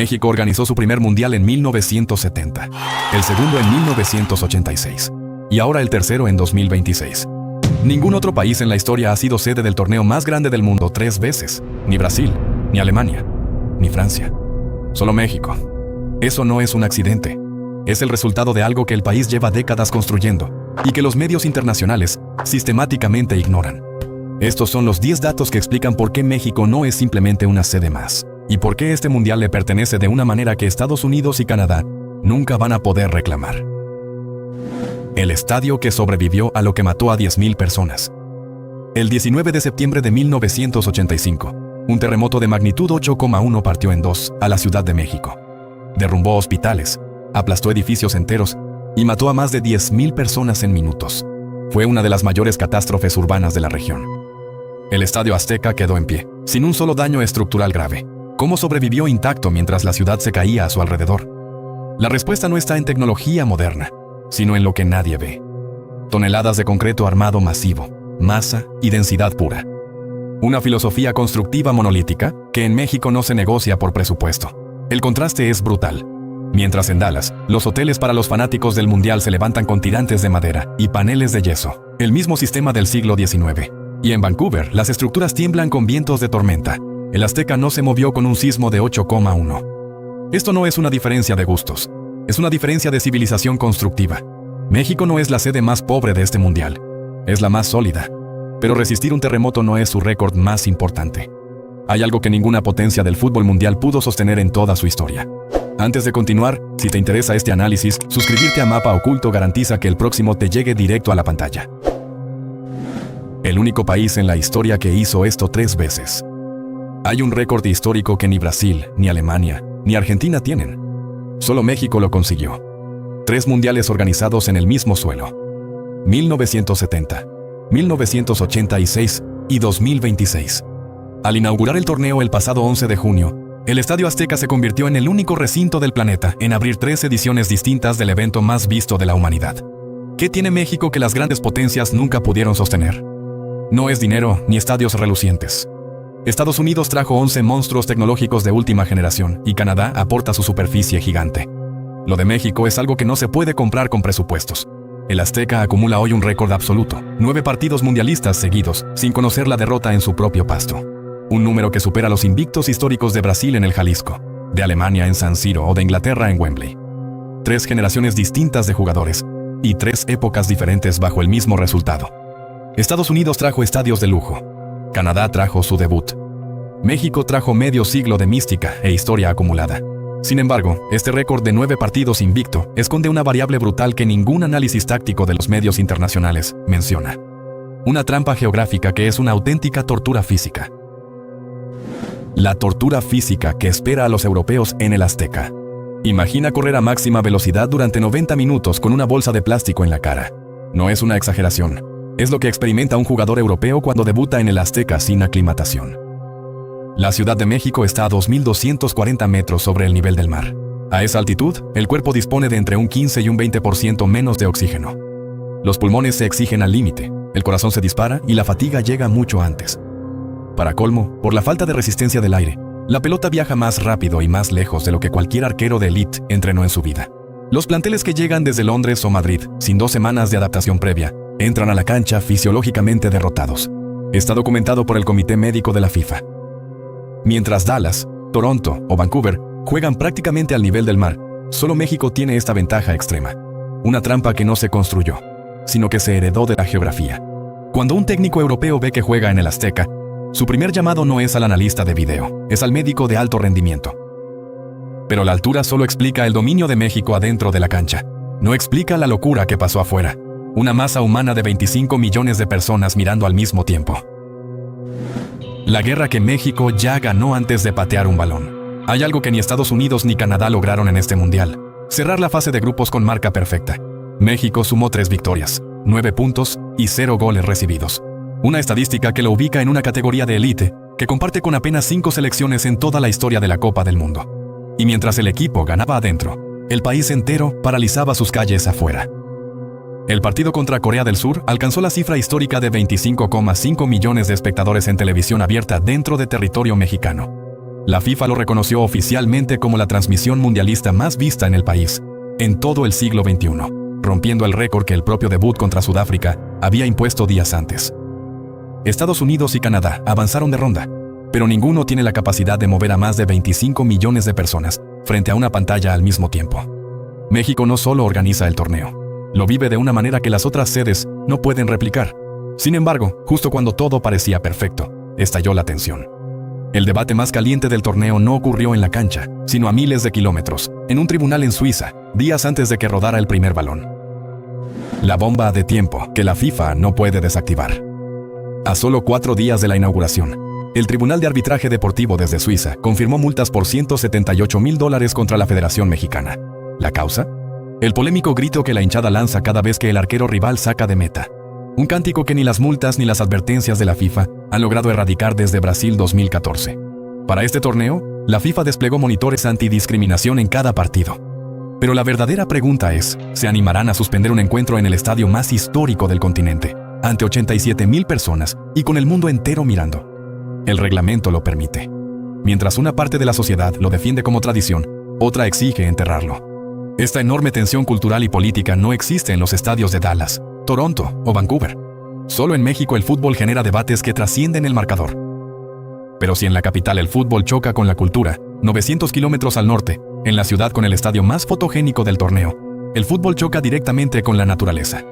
México organizó su primer mundial en 1970, el segundo en 1986 y ahora el tercero en 2026. Ningún otro país en la historia ha sido sede del torneo más grande del mundo 3 veces, ni Brasil, ni Alemania, ni Francia. Solo México. Eso no es un accidente. Es el resultado de algo que el país lleva décadas construyendo y que los medios internacionales sistemáticamente ignoran. Estos son los 10 datos que explican por qué México no es simplemente una sede más y por qué este mundial le pertenece de una manera que Estados Unidos y Canadá nunca van a poder reclamar. El estadio que sobrevivió a lo que mató a 10,000 personas. El 19 de septiembre de 1985, un terremoto de magnitud 8,1 partió en dos a la Ciudad de México. Derrumbó hospitales, aplastó edificios enteros y mató a más de 10,000 personas en minutos. Fue una de las mayores catástrofes urbanas de la región. El Estadio Azteca quedó en pie, sin un solo daño estructural grave. ¿Cómo sobrevivió intacto mientras la ciudad se caía a su alrededor? La respuesta no está en tecnología moderna, sino en lo que nadie ve. Toneladas de concreto armado masivo, masa y densidad pura. Una filosofía constructiva monolítica que en México no se negocia por presupuesto. El contraste es brutal. Mientras en Dallas, los hoteles para los fanáticos del mundial se levantan con tirantes de madera y paneles de yeso, el mismo sistema del siglo XIX. Y en Vancouver, las estructuras tiemblan con vientos de tormenta. El Azteca no se movió con un sismo de 8,1. Esto no es una diferencia de gustos. Es una diferencia de civilización constructiva. México no es la sede más pobre de este mundial. Es la más sólida. Pero resistir un terremoto no es su récord más importante. Hay algo que ninguna potencia del fútbol mundial pudo sostener en toda su historia. Antes de continuar, si te interesa este análisis, suscribirte a Mapa Oculto garantiza que el próximo te llegue directo a la pantalla. El único país en la historia que hizo esto 3 veces. Hay un récord histórico que ni Brasil, ni Alemania, ni Argentina tienen. Solo México lo consiguió. 3 mundiales organizados en el mismo suelo. 1970, 1986 y 2026. Al inaugurar el torneo el pasado 11 de junio, el Estadio Azteca se convirtió en el único recinto del planeta en abrir 3 ediciones distintas del evento más visto de la humanidad. ¿Qué tiene México que las grandes potencias nunca pudieron sostener? No es dinero ni estadios relucientes. Estados Unidos trajo 11 monstruos tecnológicos de última generación y Canadá aporta su superficie gigante. Lo de México es algo que no se puede comprar con presupuestos. El Azteca acumula hoy un récord absoluto, 9 partidos mundialistas seguidos, sin conocer la derrota en su propio pasto. Un número que supera los invictos históricos de Brasil en el Jalisco, de Alemania en San Siro o de Inglaterra en Wembley. 3 generaciones distintas de jugadores y 3 épocas diferentes bajo el mismo resultado. Estados Unidos trajo estadios de lujo. Canadá trajo su debut. México trajo medio siglo de mística e historia acumulada. Sin embargo, este récord de 9 partidos invicto esconde una variable brutal que ningún análisis táctico de los medios internacionales menciona. Una trampa geográfica que es una auténtica tortura física. La tortura física que espera a los europeos en el Azteca. Imagina correr a máxima velocidad durante 90 minutos con una bolsa de plástico en la cara. No es una exageración. Es lo que experimenta un jugador europeo cuando debuta en el Azteca sin aclimatación. La Ciudad de México está a 2.240 metros sobre el nivel del mar. A esa altitud, el cuerpo dispone de entre un 15 y un 20% menos de oxígeno. Los pulmones se exigen al límite, el corazón se dispara y la fatiga llega mucho antes. Para colmo, por la falta de resistencia del aire, la pelota viaja más rápido y más lejos de lo que cualquier arquero de élite entrenó en su vida. Los planteles que llegan desde Londres o Madrid, sin 2 semanas de adaptación previa, entran a la cancha fisiológicamente derrotados. Está documentado por el Comité Médico de la FIFA. Mientras Dallas, Toronto o Vancouver juegan prácticamente al nivel del mar, solo México tiene esta ventaja extrema. Una trampa que no se construyó, sino que se heredó de la geografía. Cuando un técnico europeo ve que juega en el Azteca, su primer llamado no es al analista de video, es al médico de alto rendimiento. Pero la altura solo explica el dominio de México adentro de la cancha. No explica la locura que pasó afuera. Una masa humana de 25 millones de personas mirando al mismo tiempo. La guerra que México ya ganó antes de patear un balón. Hay algo que ni Estados Unidos ni Canadá lograron en este mundial. Cerrar la fase de grupos con marca perfecta. México sumó 3 victorias, 9 puntos y 0 goles recibidos. Una estadística que lo ubica en una categoría de élite que comparte con apenas 5 selecciones en toda la historia de la Copa del Mundo. Y mientras el equipo ganaba adentro, el país entero paralizaba sus calles afuera. El partido contra Corea del Sur alcanzó la cifra histórica de 25,5 millones de espectadores en televisión abierta dentro de territorio mexicano. La FIFA lo reconoció oficialmente como la transmisión mundialista más vista en el país, en todo el siglo XXI, rompiendo el récord que el propio debut contra Sudáfrica había impuesto días antes. Estados Unidos y Canadá avanzaron de ronda, pero ninguno tiene la capacidad de mover a más de 25 millones de personas frente a una pantalla al mismo tiempo. México no solo organiza el torneo, lo vive de una manera que las otras sedes no pueden replicar. Sin embargo, justo cuando todo parecía perfecto, estalló la tensión. El debate más caliente del torneo no ocurrió en la cancha, sino a miles de kilómetros, en un tribunal en Suiza, días antes de que rodara el primer balón. La bomba de tiempo que la FIFA no puede desactivar. A solo 4 días de la inauguración, el Tribunal de Arbitraje Deportivo desde Suiza confirmó multas por $178,000 contra la Federación Mexicana. ¿La causa? El polémico grito que la hinchada lanza cada vez que el arquero rival saca de meta. Un cántico que ni las multas ni las advertencias de la FIFA han logrado erradicar desde Brasil 2014. Para este torneo, la FIFA desplegó monitores antidiscriminación en cada partido. Pero la verdadera pregunta es, ¿se animarán a suspender un encuentro en el estadio más histórico del continente, ante 87,000 personas y con el mundo entero mirando? El reglamento lo permite. Mientras una parte de la sociedad lo defiende como tradición, otra exige enterrarlo. Esta enorme tensión cultural y política no existe en los estadios de Dallas, Toronto o Vancouver. Solo en México el fútbol genera debates que trascienden el marcador. Pero si en la capital el fútbol choca con la cultura, 900 kilómetros al norte, en la ciudad con el estadio más fotogénico del torneo, el fútbol choca directamente con la naturaleza.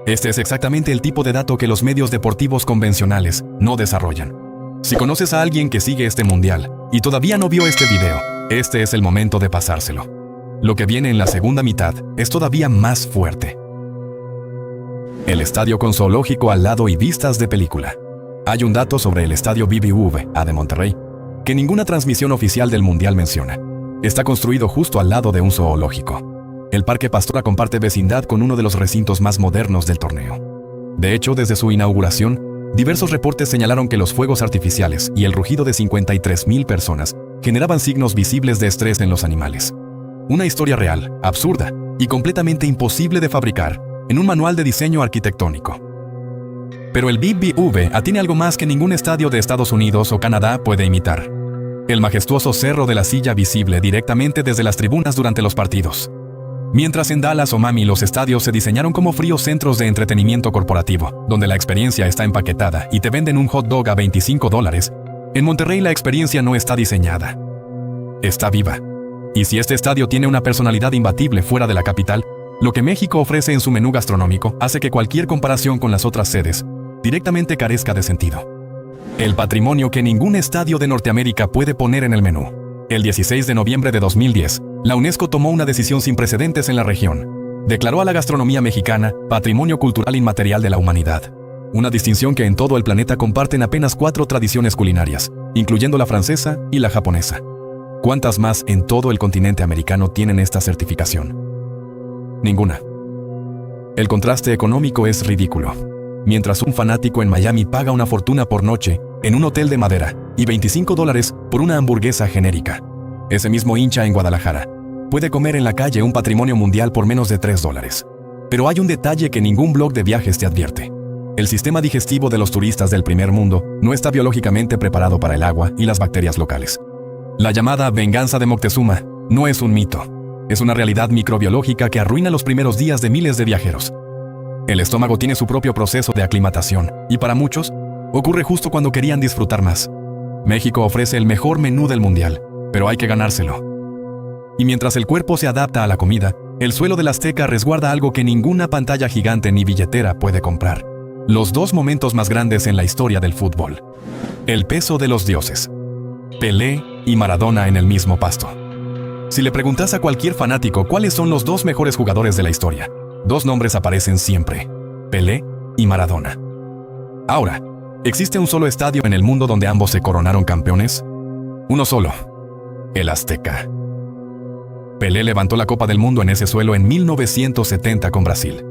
Este es exactamente el tipo de dato que los medios deportivos convencionales no desarrollan. Si conoces a alguien que sigue este mundial y todavía no vio este video, este es el momento de pasárselo. Lo que viene en la segunda mitad es todavía más fuerte. El estadio con zoológico al lado y vistas de película. Hay un dato sobre el estadio BBVA de Monterrey que ninguna transmisión oficial del mundial menciona. Está construido justo al lado de un zoológico. El Parque Pastora comparte vecindad con uno de los recintos más modernos del torneo. De hecho, desde su inauguración, diversos reportes señalaron que los fuegos artificiales y el rugido de 53,000 personas generaban signos visibles de estrés en los animales. Una historia real, absurda y completamente imposible de fabricar en un manual de diseño arquitectónico. Pero el BBVA tiene algo más que ningún estadio de Estados Unidos o Canadá puede imitar. El majestuoso cerro de la silla visible directamente desde las tribunas durante los partidos. Mientras en Dallas o Miami los estadios se diseñaron como fríos centros de entretenimiento corporativo, donde la experiencia está empaquetada y te venden un hot dog a $25, en Monterrey la experiencia no está diseñada. Está viva. Y si este estadio tiene una personalidad imbatible fuera de la capital, lo que México ofrece en su menú gastronómico hace que cualquier comparación con las otras sedes directamente carezca de sentido. El patrimonio que ningún estadio de Norteamérica puede poner en el menú. El 16 de noviembre de 2010, la UNESCO tomó una decisión sin precedentes en la región. Declaró a la gastronomía mexicana Patrimonio Cultural Inmaterial de la Humanidad. Una distinción que en todo el planeta comparten apenas 4 tradiciones culinarias, incluyendo la francesa y la japonesa. ¿Cuántas más en todo el continente americano tienen esta certificación? Ninguna. El contraste económico es ridículo. Mientras un fanático en Miami paga una fortuna por noche en un hotel de madera y $25 por una hamburguesa genérica, ese mismo hincha en Guadalajara puede comer en la calle un patrimonio mundial por menos de $3. Pero hay un detalle que ningún blog de viajes te advierte. El sistema digestivo de los turistas del primer mundo no está biológicamente preparado para el agua y las bacterias locales. La llamada venganza de Moctezuma no es un mito. Es una realidad microbiológica que arruina los primeros días de miles de viajeros. El estómago tiene su propio proceso de aclimatación, y para muchos, ocurre justo cuando querían disfrutar más. México ofrece el mejor menú del mundial, pero hay que ganárselo. Y mientras el cuerpo se adapta a la comida, el suelo del Azteca resguarda algo que ninguna pantalla gigante ni billetera puede comprar. Los 2 momentos más grandes en la historia del fútbol. El peso de los dioses. Pelé y Maradona en el mismo pasto. Si le preguntas a cualquier fanático cuáles son los 2 mejores jugadores de la historia, 2 nombres aparecen siempre: Pelé y Maradona. Ahora, ¿existe un solo estadio en el mundo donde ambos se coronaron campeones? Uno solo: el Azteca. Pelé levantó la Copa del Mundo en ese suelo en 1970 con Brasil.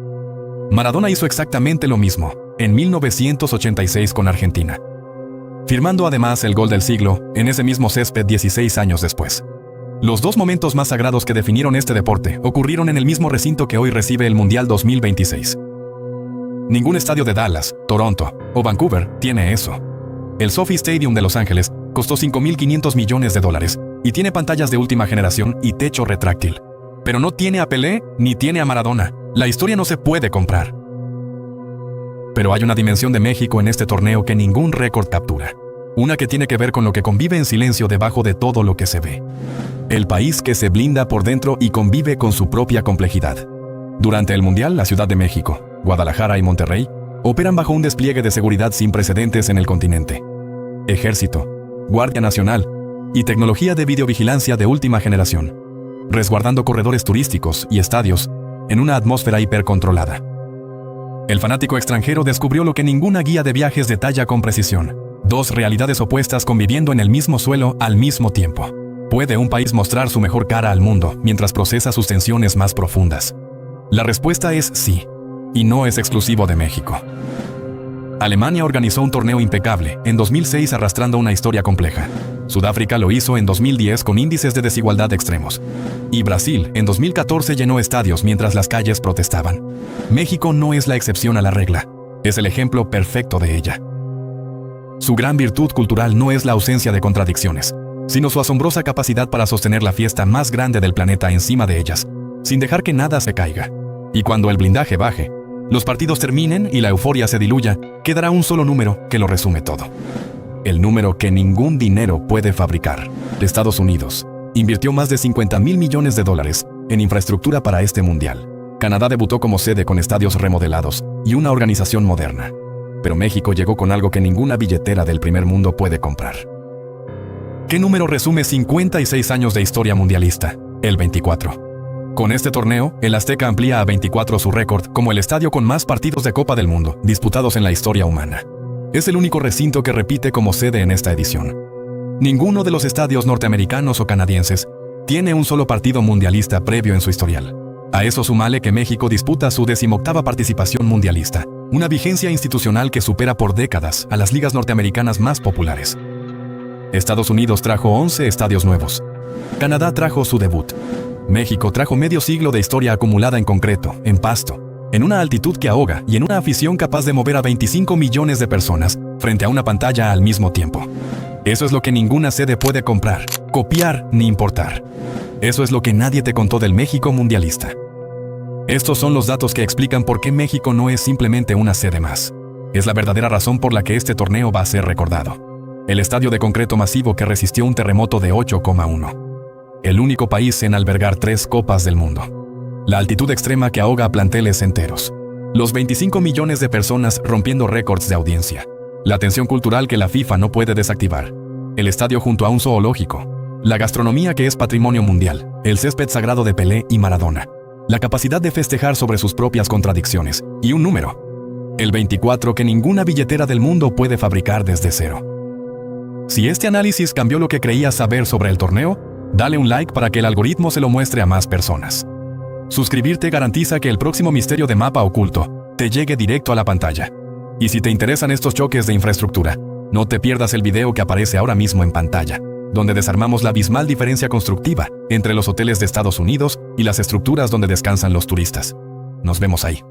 Maradona hizo exactamente lo mismo en 1986 con Argentina, firmando además el gol del siglo en ese mismo césped 16 años después. Los 2 momentos más sagrados que definieron este deporte ocurrieron en el mismo recinto que hoy recibe el Mundial 2026. Ningún estadio de Dallas, Toronto o Vancouver tiene eso. El SoFi Stadium de Los Ángeles Costó $5.500 millones y tiene pantallas de última generación y techo retráctil. Pero no tiene a Pelé ni tiene a Maradona. La historia no se puede comprar. Pero hay una dimensión de México en este torneo que ningún récord captura. Una que tiene que ver con lo que convive en silencio debajo de todo lo que se ve. El país que se blinda por dentro y convive con su propia complejidad. Durante el Mundial, la Ciudad de México, Guadalajara y Monterrey operan bajo un despliegue de seguridad sin precedentes en el continente. Ejército, Guardia Nacional y tecnología de videovigilancia de última generación, resguardando corredores turísticos y estadios en una atmósfera hipercontrolada. El fanático extranjero descubrió lo que ninguna guía de viajes detalla con precisión: dos realidades opuestas conviviendo en el mismo suelo al mismo tiempo. ¿Puede un país mostrar su mejor cara al mundo mientras procesa sus tensiones más profundas? La respuesta es sí, y no es exclusivo de México. Alemania organizó un torneo impecable en 2006 arrastrando una historia compleja. Sudáfrica lo hizo en 2010 con índices de desigualdad extremos. Y Brasil en 2014 llenó estadios mientras las calles protestaban. México no es la excepción a la regla, es el ejemplo perfecto de ella. Su gran virtud cultural no es la ausencia de contradicciones, sino su asombrosa capacidad para sostener la fiesta más grande del planeta encima de ellas, sin dejar que nada se caiga. Y cuando el blindaje baje, los partidos terminen y la euforia se diluya, quedará un solo número que lo resume todo. El número que ningún dinero puede fabricar. Estados Unidos invirtió más de $50.000 millones en infraestructura para este mundial. Canadá debutó como sede con estadios remodelados y una organización moderna. Pero México llegó con algo que ninguna billetera del primer mundo puede comprar. ¿Qué número resume 56 años de historia mundialista? El 24. Con este torneo, el Azteca amplía a 24 su récord como el estadio con más partidos de Copa del Mundo disputados en la historia humana. Es el único recinto que repite como sede en esta edición. Ninguno de los estadios norteamericanos o canadienses tiene un solo partido mundialista previo en su historial. A eso súmale que México disputa su 18ª participación mundialista, una vigencia institucional que supera por décadas a las ligas norteamericanas más populares. Estados Unidos trajo 11 estadios nuevos. Canadá trajo su debut. México trajo medio siglo de historia acumulada en concreto, en pasto, en una altitud que ahoga y en una afición capaz de mover a 25 millones de personas frente a una pantalla al mismo tiempo. Eso es lo que ninguna sede puede comprar, copiar ni importar. Eso es lo que nadie te contó del México mundialista. Estos son los datos que explican por qué México no es simplemente una sede más. Es la verdadera razón por la que este torneo va a ser recordado. El estadio de concreto masivo que resistió un terremoto de 8,1. El único país en albergar 3 copas del mundo. La altitud extrema que ahoga a planteles enteros. Los 25 millones de personas rompiendo récords de audiencia. La tensión cultural que la FIFA no puede desactivar. El estadio junto a un zoológico. La gastronomía que es patrimonio mundial. El césped sagrado de Pelé y Maradona. La capacidad de festejar sobre sus propias contradicciones. Y un número. El 24 que ninguna billetera del mundo puede fabricar desde cero. Si este análisis cambió lo que creías saber sobre el torneo, dale un like para que el algoritmo se lo muestre a más personas. Suscribirte garantiza que el próximo misterio de Mapa Oculto te llegue directo a la pantalla. Y si te interesan estos choques de infraestructura, no te pierdas el video que aparece ahora mismo en pantalla, donde desarmamos la abismal diferencia constructiva entre los hoteles de Estados Unidos y las estructuras donde descansan los turistas. Nos vemos ahí.